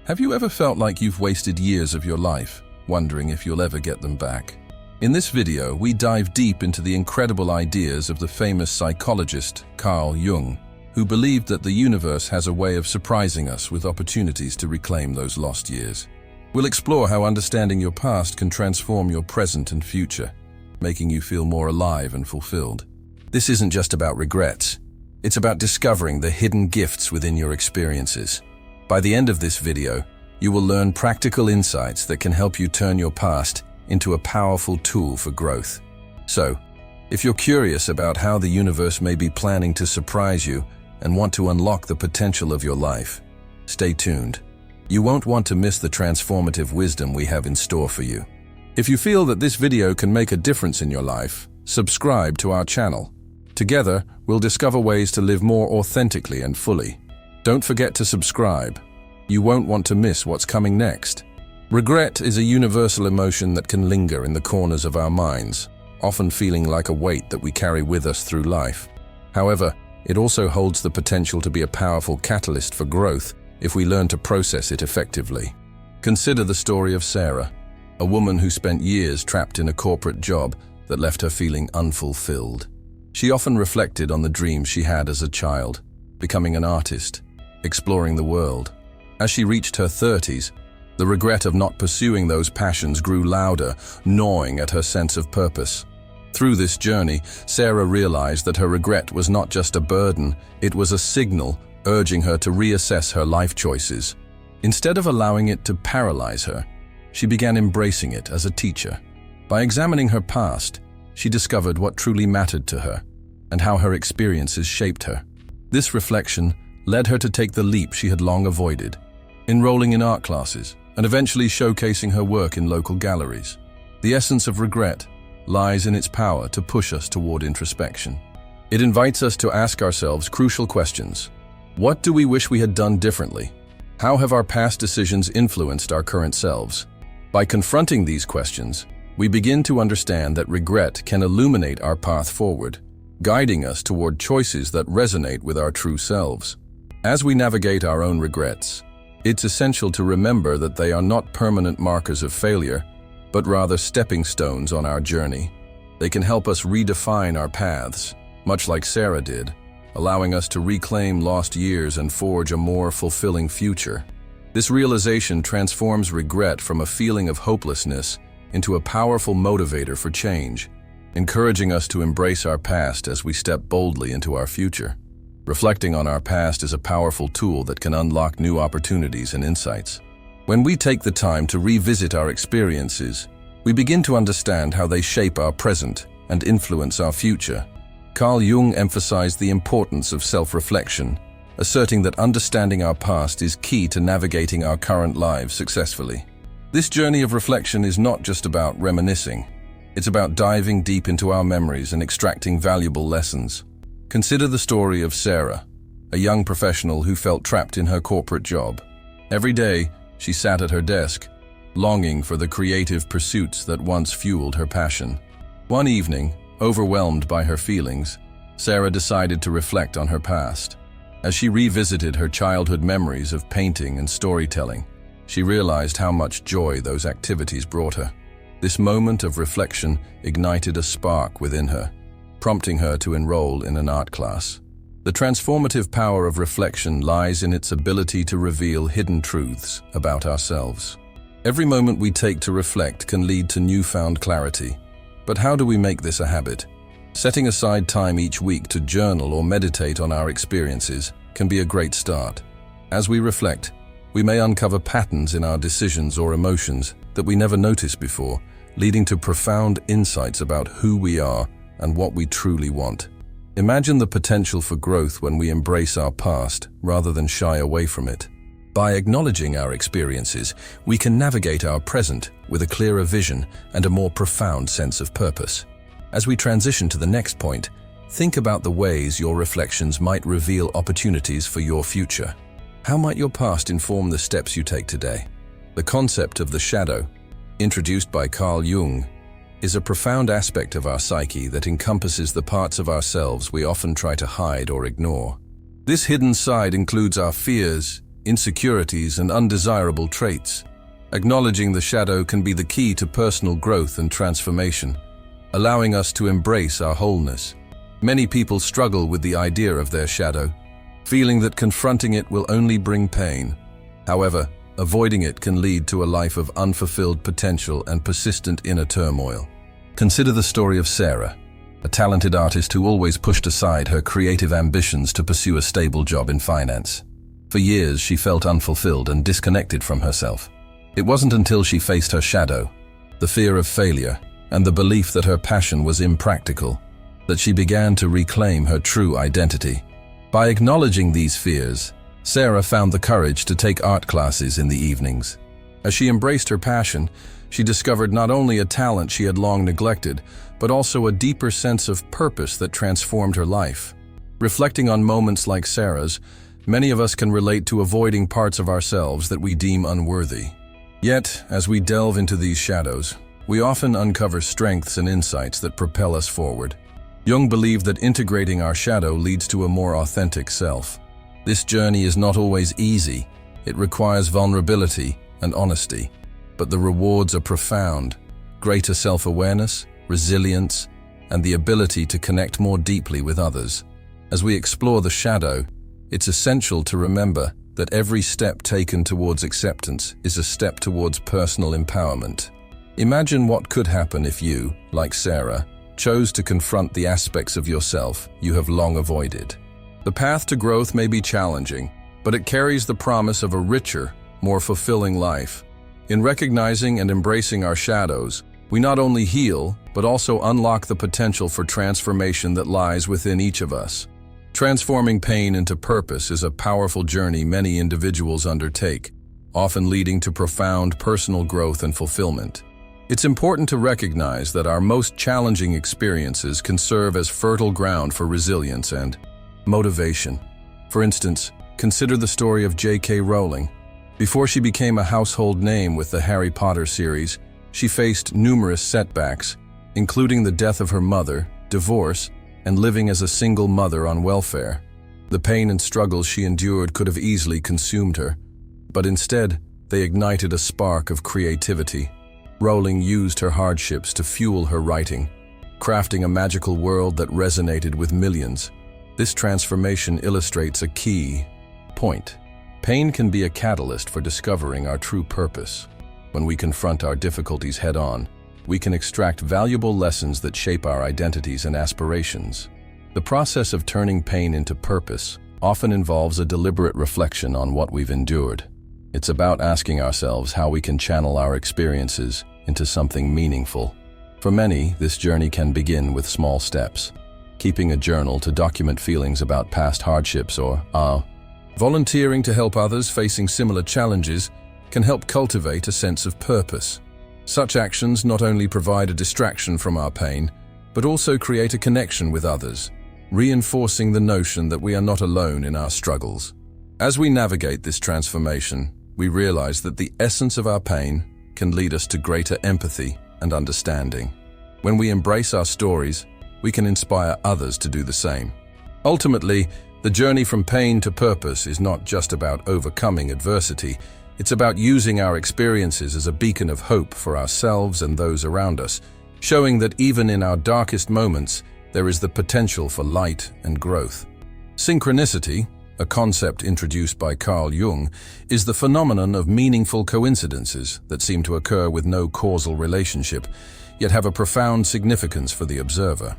Have you ever felt like you've wasted years of your life, wondering if you'll ever get them back? In this video, we dive deep into the incredible ideas of the famous psychologist Carl Jung, who believed that the universe has a way of surprising us with opportunities to reclaim those lost years. We'll explore how understanding your past can transform your present and future, making you feel more alive and fulfilled. This isn't just about regrets. It's about discovering the hidden gifts within your experiences. By the end of this video, you will learn practical insights that can help you turn your past into a powerful tool for growth. So, if you're curious about how the universe may be planning to surprise you and want to unlock the potential of your life, stay tuned. You won't want to miss the transformative wisdom we have in store for you. If you feel that this video can make a difference in your life, subscribe to our channel. Together, we'll discover ways to live more authentically and fully. Don't forget to subscribe. You won't want to miss what's coming next. Regret is a universal emotion that can linger in the corners of our minds, often feeling like a weight that we carry with us through life. However, it also holds the potential to be a powerful catalyst for growth if we learn to process it effectively. Consider the story of Sarah, a woman who spent years trapped in a corporate job that left her feeling unfulfilled. She often reflected on the dreams she had as a child, becoming an artist, exploring the world. As she reached her 30s, the regret of not pursuing those passions grew louder, gnawing at her sense of purpose. Through this journey, Sarah realized that her regret was not just a burden, it was a signal urging her to reassess her life choices. Instead of allowing it to paralyze her, she began embracing it as a teacher. By examining her past, she discovered what truly mattered to her and how her experiences shaped her. This reflection led her to take the leap she had long avoided, enrolling in art classes and eventually showcasing her work in local galleries. The essence of regret lies in its power to push us toward introspection. It invites us to ask ourselves crucial questions. What do we wish we had done differently? How have our past decisions influenced our current selves? By confronting these questions, we begin to understand that regret can illuminate our path forward, guiding us toward choices that resonate with our true selves. As we navigate our own regrets, it's essential to remember that they are not permanent markers of failure, but rather stepping stones on our journey. They can help us redefine our paths, much like Sarah did, allowing us to reclaim lost years and forge a more fulfilling future. This realization transforms regret from a feeling of hopelessness into a powerful motivator for change, encouraging us to embrace our past as we step boldly into our future. Reflecting on our past is a powerful tool that can unlock new opportunities and insights. When we take the time to revisit our experiences, we begin to understand how they shape our present and influence our future. Carl Jung emphasized the importance of self-reflection, asserting that understanding our past is key to navigating our current lives successfully. This journey of reflection is not just about reminiscing. It's about diving deep into our memories and extracting valuable lessons. Consider the story of Sarah, a young professional who felt trapped in her corporate job. Every day, she sat at her desk, longing for the creative pursuits that once fueled her passion. One evening, overwhelmed by her feelings, Sarah decided to reflect on her past. As she revisited her childhood memories of painting and storytelling, she realized how much joy those activities brought her. This moment of reflection ignited a spark within her, prompting her to enroll in an art class. The transformative power of reflection lies in its ability to reveal hidden truths about ourselves. Every moment we take to reflect can lead to newfound clarity. But how do we make this a habit? Setting aside time each week to journal or meditate on our experiences can be a great start. As we reflect, we may uncover patterns in our decisions or emotions that we never noticed before, leading to profound insights about who we are and what we truly want. Imagine the potential for growth when we embrace our past rather than shy away from it. By acknowledging our experiences, we can navigate our present with a clearer vision and a more profound sense of purpose. As we transition to the next point, think about the ways your reflections might reveal opportunities for your future. How might your past inform the steps you take today? The concept of the shadow, introduced by Carl Jung, is a profound aspect of our psyche that encompasses the parts of ourselves we often try to hide or ignore. This hidden side includes our fears, insecurities, and undesirable traits. Acknowledging the shadow can be the key to personal growth and transformation, allowing us to embrace our wholeness. Many people struggle with the idea of their shadow, feeling that confronting it will only bring pain. However, avoiding it can lead to a life of unfulfilled potential and persistent inner turmoil. Consider the story of Sarah, a talented artist who always pushed aside her creative ambitions to pursue a stable job in finance. For years, she felt unfulfilled and disconnected from herself. It wasn't until she faced her shadow, the fear of failure, and the belief that her passion was impractical, that she began to reclaim her true identity. By acknowledging these fears, Sarah found the courage to take art classes in the evenings. As she embraced her passion, she discovered not only a talent she had long neglected, but also a deeper sense of purpose that transformed her life. Reflecting on moments like Sarah's, many of us can relate to avoiding parts of ourselves that we deem unworthy. Yet, as we delve into these shadows, we often uncover strengths and insights that propel us forward. Jung believed that integrating our shadow leads to a more authentic self. This journey is not always easy. It requires vulnerability and honesty, but the rewards are profound: greater self-awareness, resilience, and the ability to connect more deeply with others. As we explore the shadow, it's essential to remember that every step taken towards acceptance is a step towards personal empowerment. Imagine what could happen if you, like Sarah, chose to confront the aspects of yourself you have long avoided. The path to growth may be challenging, but it carries the promise of a richer, more fulfilling life. In recognizing and embracing our shadows, we not only heal, but also unlock the potential for transformation that lies within each of us. Transforming pain into purpose is a powerful journey many individuals undertake, often leading to profound personal growth and fulfillment. It's important to recognize that our most challenging experiences can serve as fertile ground for resilience and motivation. For instance, consider the story of J.K. Rowling. Before she became a household name with the Harry Potter series, she faced numerous setbacks, including the death of her mother, divorce, and living as a single mother on welfare. The pain and struggles she endured could have easily consumed her, but instead, they ignited a spark of creativity. Rowling used her hardships to fuel her writing, crafting a magical world that resonated with millions. This transformation illustrates a key point. Pain can be a catalyst for discovering our true purpose. When we confront our difficulties head-on, we can extract valuable lessons that shape our identities and aspirations. The process of turning pain into purpose often involves a deliberate reflection on what we've endured. It's about asking ourselves how we can channel our experiences into something meaningful. For many, this journey can begin with small steps. Keeping a journal to document feelings about past hardships or volunteering to help others facing similar challenges can help cultivate a sense of purpose. Such actions not only provide a distraction from our pain, but also create a connection with others, reinforcing the notion that we are not alone in our struggles. As we navigate this transformation, we realize that the essence of our pain can lead us to greater empathy and understanding. When we embrace our stories, we can inspire others to do the same. Ultimately, the journey from pain to purpose is not just about overcoming adversity. It's about using our experiences as a beacon of hope for ourselves and those around us, showing that even in our darkest moments, there is the potential for light and growth. Synchronicity, a concept introduced by Carl Jung, is the phenomenon of meaningful coincidences that seem to occur with no causal relationship, yet have a profound significance for the observer.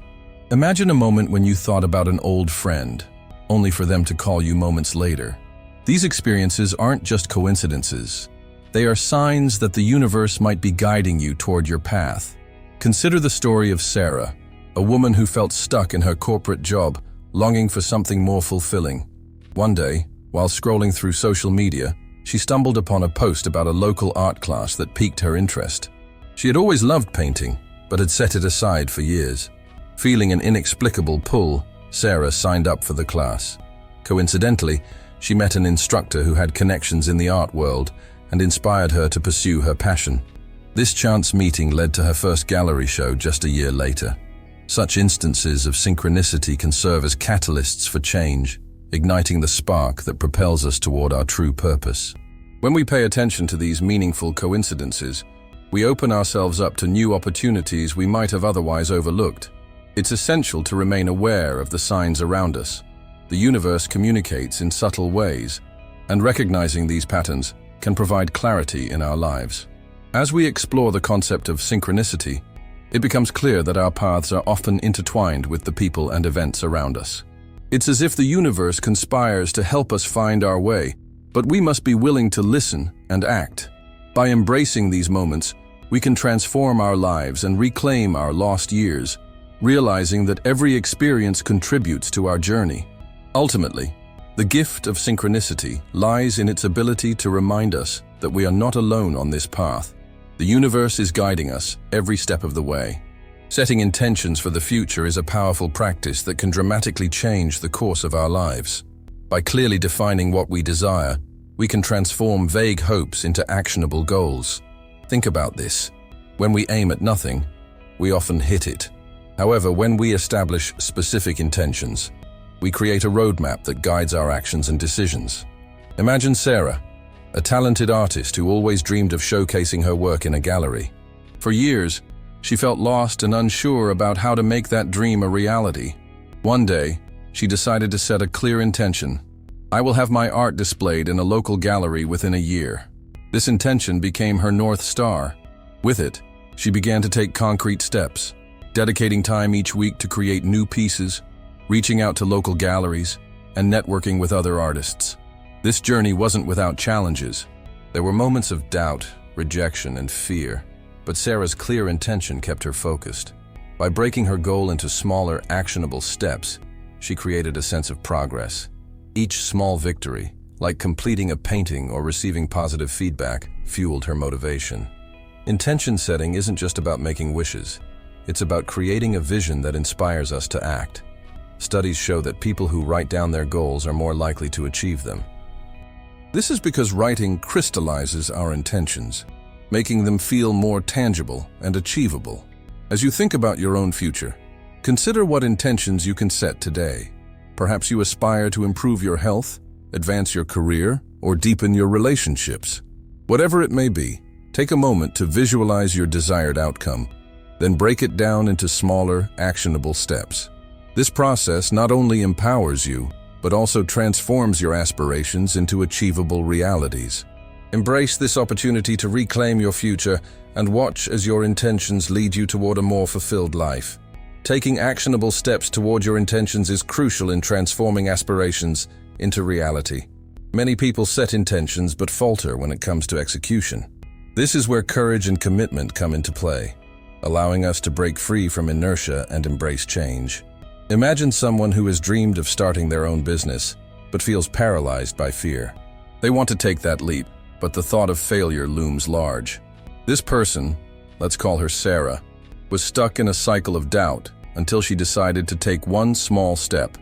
Imagine a moment when you thought about an old friend, only for them to call you moments later. These experiences aren't just coincidences. They are signs that the universe might be guiding you toward your path. Consider the story of Sarah, a woman who felt stuck in her corporate job, longing for something more fulfilling. One day, while scrolling through social media, she stumbled upon a post about a local art class that piqued her interest. She had always loved painting, but had set it aside for years. Feeling an inexplicable pull, Sarah signed up for the class. Coincidentally, she met an instructor who had connections in the art world and inspired her to pursue her passion. This chance meeting led to her first gallery show just a year later. Such instances of synchronicity can serve as catalysts for change, igniting the spark that propels us toward our true purpose. When we pay attention to these meaningful coincidences, we open ourselves up to new opportunities we might have otherwise overlooked. It's essential to remain aware of the signs around us. The universe communicates in subtle ways, and recognizing these patterns can provide clarity in our lives. As we explore the concept of synchronicity, it becomes clear that our paths are often intertwined with the people and events around us. It's as if the universe conspires to help us find our way, but we must be willing to listen and act. By embracing these moments, we can transform our lives and reclaim our lost years, realizing that every experience contributes to our journey. Ultimately, the gift of synchronicity lies in its ability to remind us that we are not alone on this path. The universe is guiding us every step of the way. Setting intentions for the future is a powerful practice that can dramatically change the course of our lives. By clearly defining what we desire, we can transform vague hopes into actionable goals. Think about this. When we aim at nothing, we often hit it. However, when we establish specific intentions, we create a roadmap that guides our actions and decisions. Imagine Sarah, a talented artist who always dreamed of showcasing her work in a gallery. For years, she felt lost and unsure about how to make that dream a reality. One day, she decided to set a clear intention. I will have my art displayed in a local gallery within a year. This intention became her North Star. With it, she began to take concrete steps, dedicating time each week to create new pieces, reaching out to local galleries, and networking with other artists. This journey wasn't without challenges. There were moments of doubt, rejection, and fear, but Sarah's clear intention kept her focused. By breaking her goal into smaller, actionable steps, she created a sense of progress. Each small victory, like completing a painting or receiving positive feedback, fueled her motivation. Intention setting isn't just about making wishes. It's about creating a vision that inspires us to act. Studies show that people who write down their goals are more likely to achieve them. This is because writing crystallizes our intentions, making them feel more tangible and achievable. As you think about your own future, consider what intentions you can set today. Perhaps you aspire to improve your health, advance your career, or deepen your relationships. Whatever it may be, take a moment to visualize your desired outcome, then break it down into smaller, actionable steps. This process not only empowers you, but also transforms your aspirations into achievable realities. Embrace this opportunity to reclaim your future and watch as your intentions lead you toward a more fulfilled life. Taking actionable steps toward your intentions is crucial in transforming aspirations into reality. Many people set intentions but falter when it comes to execution. This is where courage and commitment come into play, allowing us to break free from inertia and embrace change. Imagine someone who has dreamed of starting their own business, but feels paralyzed by fear. They want to take that leap, but the thought of failure looms large. This person, let's call her Sarah, was stuck in a cycle of doubt until she decided to take one small step.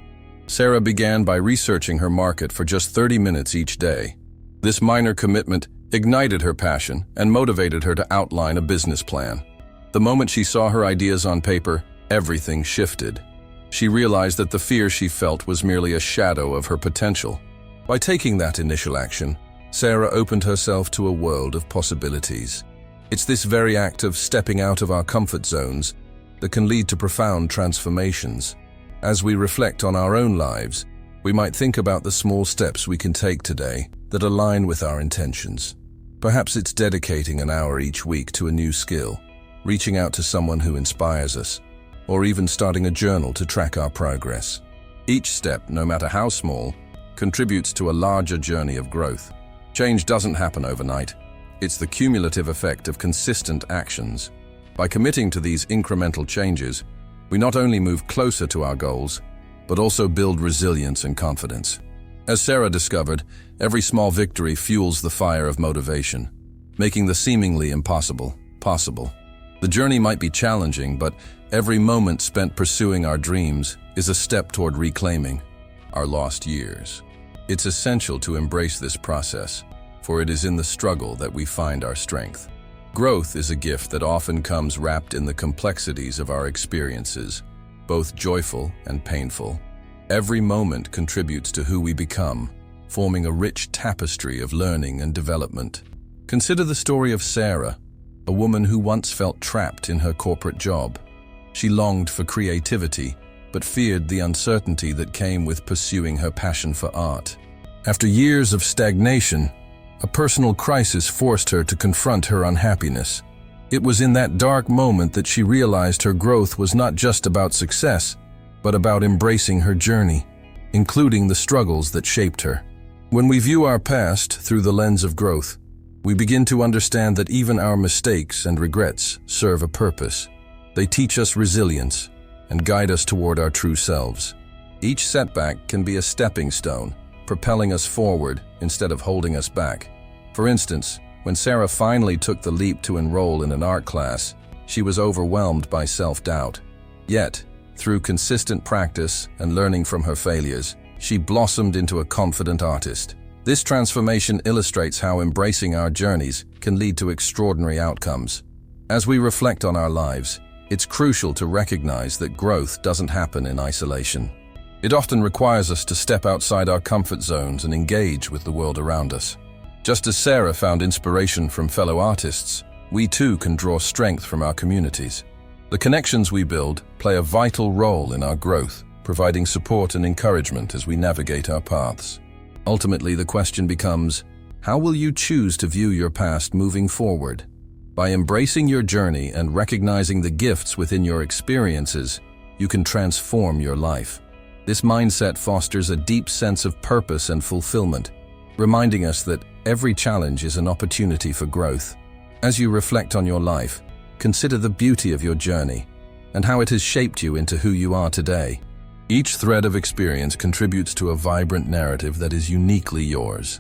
Sarah began by researching her market for just 30 minutes each day. This minor commitment ignited her passion and motivated her to outline a business plan. The moment she saw her ideas on paper, everything shifted. She realized that the fear she felt was merely a shadow of her potential. By taking that initial action, Sarah opened herself to a world of possibilities. It's this very act of stepping out of our comfort zones that can lead to profound transformations. As we reflect on our own lives, we might think about the small steps we can take today that align with our intentions. Perhaps it's dedicating an hour each week to a new skill, reaching out to someone who inspires us, or even starting a journal to track our progress. Each step, no matter how small, contributes to a larger journey of growth. Change doesn't happen overnight. It's the cumulative effect of consistent actions. By committing to these incremental changes, we not only move closer to our goals, but also build resilience and confidence. As Sarah discovered, every small victory fuels the fire of motivation, making the seemingly impossible possible. The journey might be challenging, but every moment spent pursuing our dreams is a step toward reclaiming our lost years. It's essential to embrace this process, for it is in the struggle that we find our strength. Growth is a gift that often comes wrapped in the complexities of our experiences, both joyful and painful. Every moment contributes to who we become, forming a rich tapestry of learning and development. Consider the story of Sarah, a woman who once felt trapped in her corporate job. She longed for creativity, but feared the uncertainty that came with pursuing her passion for art. After years of stagnation, a personal crisis forced her to confront her unhappiness. It was in that dark moment that she realized her growth was not just about success, but about embracing her journey, including the struggles that shaped her. When we view our past through the lens of growth, we begin to understand that even our mistakes and regrets serve a purpose. They teach us resilience and guide us toward our true selves. Each setback can be a stepping stone, propelling us forward instead of holding us back. For instance, when Sarah finally took the leap to enroll in an art class, she was overwhelmed by self-doubt. Yet, through consistent practice and learning from her failures, she blossomed into a confident artist. This transformation illustrates how embracing our journeys can lead to extraordinary outcomes. As we reflect on our lives, it's crucial to recognize that growth doesn't happen in isolation. It often requires us to step outside our comfort zones and engage with the world around us. Just as Sarah found inspiration from fellow artists, we too can draw strength from our communities. The connections we build play a vital role in our growth, providing support and encouragement as we navigate our paths. Ultimately, the question becomes, how will you choose to view your past moving forward? By embracing your journey and recognizing the gifts within your experiences, you can transform your life. This mindset fosters a deep sense of purpose and fulfillment, reminding us that every challenge is an opportunity for growth. As you reflect on your life, consider the beauty of your journey and how it has shaped you into who you are today. Each thread of experience contributes to a vibrant narrative that is uniquely yours.